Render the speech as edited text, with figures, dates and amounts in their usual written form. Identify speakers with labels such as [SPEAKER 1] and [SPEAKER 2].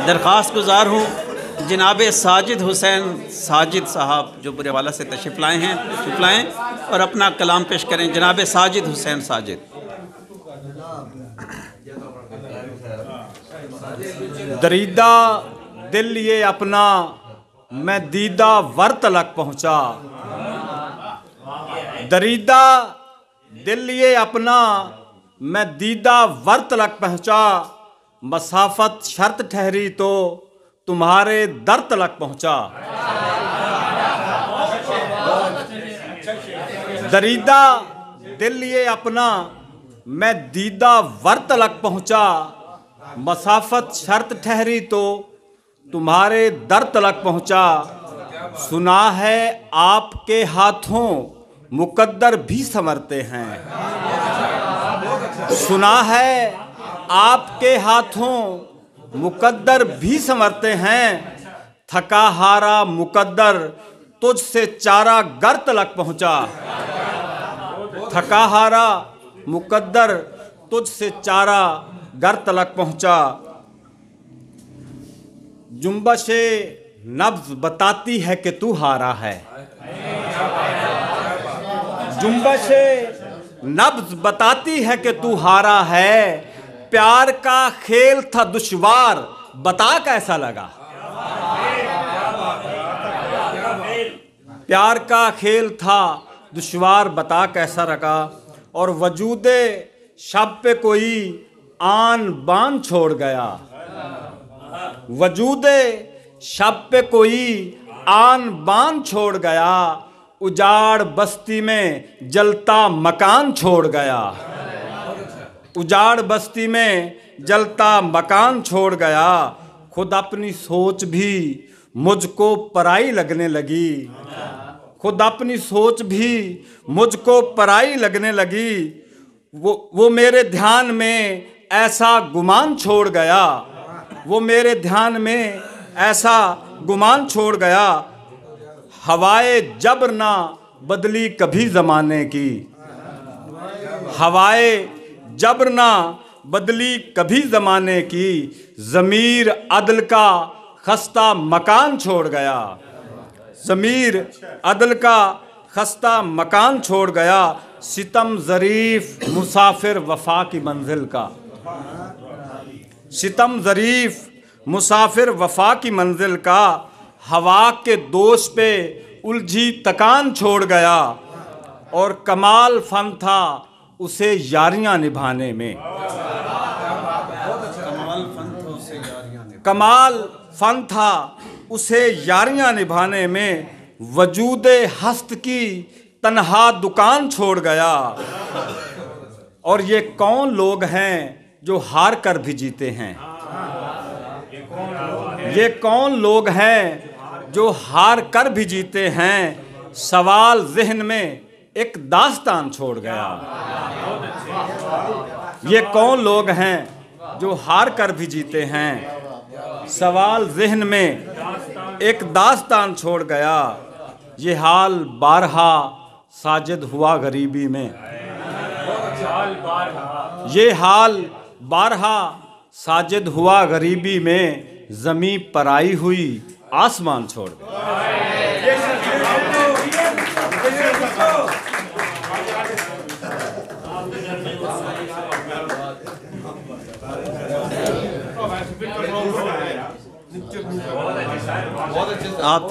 [SPEAKER 1] दरख्वास्त गुजार हूँ जनाब साजिद हुसैन साजिद साहब जो बुरेवाला से तशरीफ़ लाएँ और अपना कलाम पेश करें। जनाब साजिद हुसैन साजिद।
[SPEAKER 2] दरीदा दिल ये अपना मैं दीदा वर तलक पहुँचा। दरीदा दिल ये अपना मैं दीदा वर तलक पहुँचा। मसाफत शर्त ठहरी तो तुम्हारे दर तलक पहुँचा। दरीदा दिल ये अपना मैं दीदा वर तलक पहुँचा। मसाफत शर्त ठहरी तो तुम्हारे दर तलक पहुँचा। सुना है आपके हाथों मुकद्दर भी संवरते हैं। सुना है आपके हाथों मुकद्दर भी संवरते हैं। थका हारा मुकद्दर तुझसे चारा गर तलक पहुँचा। थका हारा मुकद्दर तुझसे चारा गर तलक पहुँचा। जुम्बशे नब्ज़ बताती है कि तू हारा है। जुम्बशे नब्ज़ बताती है कि तू हारा है। प्यार का खेल था दुश्वार बता कैसा लगा। प्यार का खेल था दुश्वार बता कैसा लगा। और वजूदे शब पे कोई आन बान छोड़ गया। वजूदे शब पे कोई आन बान छोड़ गया। उजाड़ बस्ती में जलता मकान छोड़ गया। उजाड़ बस्ती में जलता मकान छोड़ गया। खुद अपनी सोच भी मुझको पराई लगने लगी। खुद अपनी सोच भी मुझको पराई लगने लगी। वो मेरे ध्यान में ऐसा गुमान छोड़ गया। वो मेरे ध्यान में ऐसा गुमान छोड़ गया। हवाए जबर ना बदली कभी ज़माने की। हवाए जबर ना बदली कभी ज़माने की। ज़मीर अदल का खस्ता मकान छोड़ गया। ज़मीर अदल का खस्ता मकान छोड़ गया। सितम ज़रीफ़ मुसाफिर वफ़ा की मंजिल का। सितम ज़रीफ़ मुसाफिर वफ़ा की मंजिल का। हवा के दोष पे उलझी तकान छोड़ गया। और कमाल फन था उसे यारियां निभाने में। कमाल फन था उसे यारियां निभाने में। वजूदे हस्त की तन्हा दुकान छोड़ गया। और ये कौन लोग हैं जो हार कर भी जीते हैं। ये कौन लोग हैं जो हार कर भी जीते हैं। सवाल ज़हन में एक दास्तान छोड़ गया। ये कौन लोग हैं जो हार कर भी जीते हैं। सवाल ज़हन में एक दास्तान छोड़ गया। ये हाल बारहा साजिद हुआ गरीबी में। ये हाल बारहा साजिद हुआ गरीबी में। ज़मीं पराई हुई आसमान छोड़ गया।
[SPEAKER 1] आप